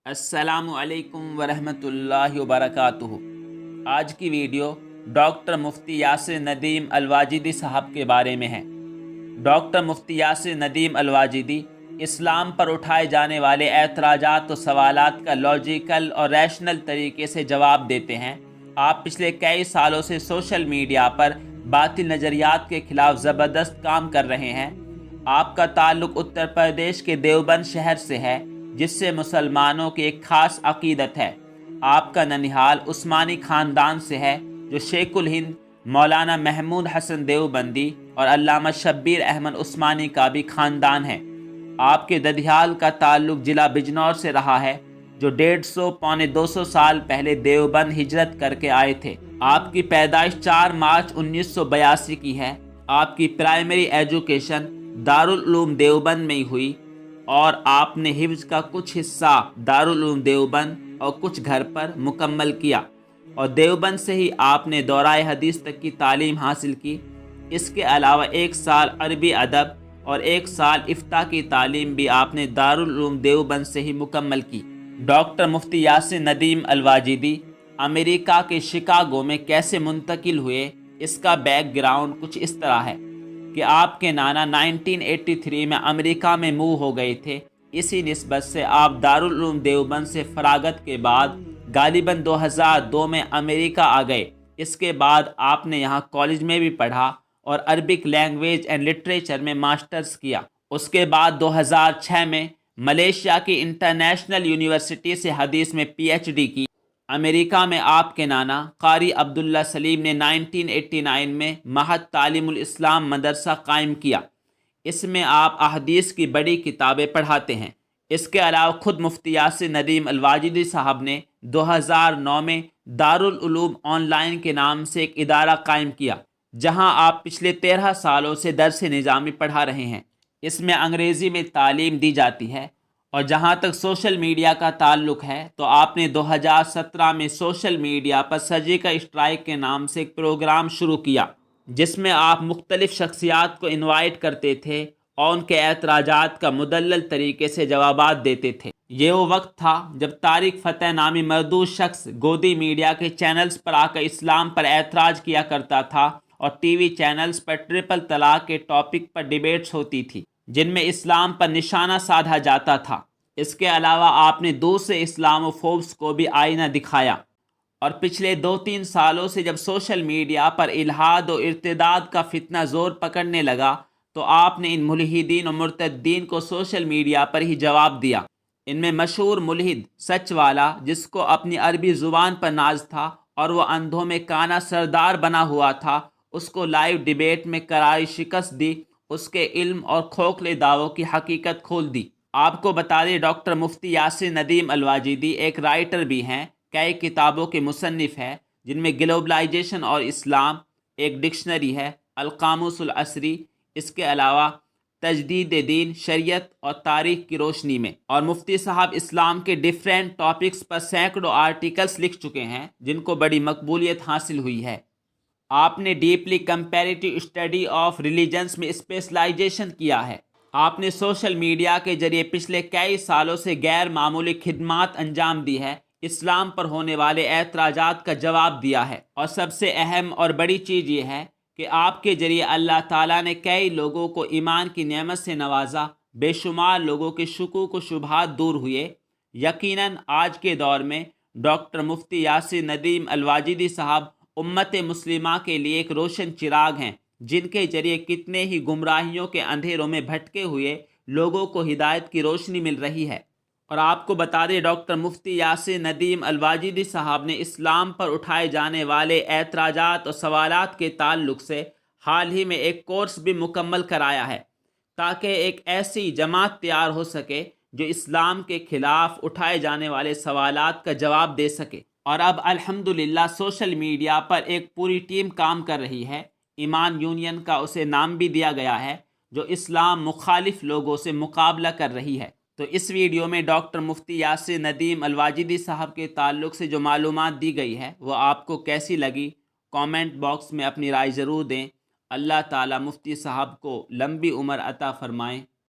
السلام علیکم ورحمۃ اللہ وبرکاتہ۔ آج کی ویڈیو ڈاکٹر مفتی یاسر ندیم الواجدی صاحب کے بارے میں ہے۔ ڈاکٹر مفتی یاسر ندیم الواجدی اسلام پر اٹھائے جانے والے اعتراضات و سوالات کا لاجیکل اور ریشنل طریقے سے جواب دیتے ہیں۔ آپ پچھلے کئی سالوں سے سوشل میڈیا پر باطل نظریات کے خلاف زبردست کام کر رہے ہیں۔ آپ کا تعلق اتر پردیش کے دیوبند شہر سے ہے، جس سے مسلمانوں کی ایک خاص عقیدت ہے۔ آپ کا ننیحال عثمانی خاندان سے ہے، جو شیخ الہند مولانا محمود حسن دیوبندی اور علامہ شبیر احمد عثمانی کا بھی خاندان ہے۔ آپ کے ددھیال کا تعلق ضلع بجنور سے رہا ہے، جو 150 پونے 200 سال پہلے دیوبند ہجرت کر کے آئے تھے۔ آپ کی پیدائش 4 مارچ 1982 کی ہے۔ آپ کی پرائمری ایجوکیشن دارالعلوم دیوبند میں ہی ہوئی، اور آپ نے حفظ کا کچھ حصہ دارالعلوم دیوبند اور کچھ گھر پر مکمل کیا، اور دیوبند سے ہی آپ نے دورہ حدیث تک کی تعلیم حاصل کی۔ اس کے علاوہ 1 سال عربی ادب اور 1 سال افتاء کی تعلیم بھی آپ نے دارالعلوم دیوبند سے ہی مکمل کی۔ ڈاکٹر مفتی یاسر ندیم الواجدی امریکہ کے شکاگو میں کیسے منتقل ہوئے، اس کا بیک گراؤنڈ کچھ اس طرح ہے کہ آپ کے نانا 1983 میں امریکہ میں موو ہو گئے تھے۔ اسی نسبت سے آپ دارالعلوم دیوبند سے فراغت کے بعد غالباً 2002 میں امریکہ آ گئے۔ اس کے بعد آپ نے یہاں کالج میں بھی پڑھا اور عربک لینگویج اینڈ لٹریچر میں ماسٹرز کیا۔ اس کے بعد 2006 میں ملیشیا کی انٹرنیشنل یونیورسٹی سے حدیث میں پی ایچ ڈی کی۔ امریکہ میں آپ کے نانا قاری عبداللہ سلیم نے 1989 میں معہد تعلیم الاسلام مدرسہ قائم کیا۔ اس میں آپ احادیث کی بڑی کتابیں پڑھاتے ہیں۔ اس کے علاوہ خود مفتی یاسر ندیم الواجدی صاحب نے 2009 میں دارالعلوم آن لائن کے نام سے ایک ادارہ قائم کیا، جہاں آپ پچھلے 13 سالوں سے درس نظامی پڑھا رہے ہیں۔ اس میں انگریزی میں تعلیم دی جاتی ہے، اور جہاں تک سوشل میڈیا کا تعلق ہے تو آپ نے 2017 میں سوشل میڈیا پر سرجیکل اسٹرائک کے نام سے ایک پروگرام شروع کیا، جس میں آپ مختلف شخصیات کو انوائٹ کرتے تھے اور ان کے اعتراضات کا مدلل طریقے سے جوابات دیتے تھے۔ یہ وہ وقت تھا جب طارق فتح نامی مردود شخص گودی میڈیا کے چینلز پر آ کر اسلام پر اعتراض کیا کرتا تھا، اور ٹی وی چینلز پر ٹرپل طلاق کے ٹاپک پر ڈیبیٹس ہوتی تھی، جن میں اسلام پر نشانہ سادھا جاتا تھا۔ اس کے علاوہ آپ نے دوسرے اسلام و فوبس کو بھی آئینہ دکھایا، اور پچھلے 2-3 سالوں سے جب سوشل میڈیا پر الحاد و ارتداد کا فتنہ زور پکڑنے لگا تو آپ نے ان ملحدین و مرتدین کو سوشل میڈیا پر ہی جواب دیا۔ ان میں مشہور ملحد سچ والا، جس کو اپنی عربی زبان پر ناز تھا اور وہ اندھوں میں کانا سردار بنا ہوا تھا، اس کو لائیو ڈیبیٹ میں کراری شکست دی، اس کے علم اور کھوکھلے دعووں کی حقیقت کھول دی۔ آپ کو بتا دیں ڈاکٹر مفتی یاسر ندیم الواجدی ایک رائٹر بھی ہیں، کئی کتابوں کے مصنف ہیں، جن میں گلوبلائزیشن اور اسلام ایک ڈکشنری ہے، القاموس العصری، اس کے علاوہ تجدید دین، شریعت اور تاریخ کی روشنی میں۔ اور مفتی صاحب اسلام کے ڈیفرنٹ ٹاپکس پر سینکڑوں آرٹیکلز لکھ چکے ہیں، جن کو بڑی مقبولیت حاصل ہوئی ہے۔ آپ نے deeply comparative study of religions میں اسپیشلائزیشن کیا ہے۔ آپ نے سوشل میڈیا کے ذریعے پچھلے کئی سالوں سے غیر معمولی خدمات انجام دی ہے، اسلام پر ہونے والے اعتراضات کا جواب دیا ہے، اور سب سے اہم اور بڑی چیز یہ ہے کہ آپ کے ذریعے اللہ تعالیٰ نے کئی لوگوں کو ایمان کی نعمت سے نوازا، بے شمار لوگوں کے شکوک و شبہات دور ہوئے۔ یقیناً آج کے دور میں ڈاکٹر مفتی یاسر ندیم الواجدی صاحب امت مسلمہ کے لیے ایک روشن چراغ ہیں، جن کے ذریعے کتنے ہی گمراہیوں کے اندھیروں میں بھٹکے ہوئے لوگوں کو ہدایت کی روشنی مل رہی ہے۔ اور آپ کو بتا دیں ڈاکٹر مفتی یاسر ندیم الواجدی صاحب نے اسلام پر اٹھائے جانے والے اعتراضات اور سوالات کے تعلق سے حال ہی میں ایک کورس بھی مکمل کرایا ہے، تاکہ ایک ایسی جماعت تیار ہو سکے جو اسلام کے خلاف اٹھائے جانے والے سوالات کا جواب دے سکے۔ اور اب الحمدللہ سوشل میڈیا پر ایک پوری ٹیم کام کر رہی ہے، ایمان یونین کا اسے نام بھی دیا گیا ہے، جو اسلام مخالف لوگوں سے مقابلہ کر رہی ہے۔ تو اس ویڈیو میں ڈاکٹر مفتی یاسر ندیم الواجدی صاحب کے تعلق سے جو معلومات دی گئی ہے وہ آپ کو کیسی لگی، کامنٹ باکس میں اپنی رائے ضرور دیں۔ اللہ تعالیٰ مفتی صاحب کو لمبی عمر عطا فرمائیں۔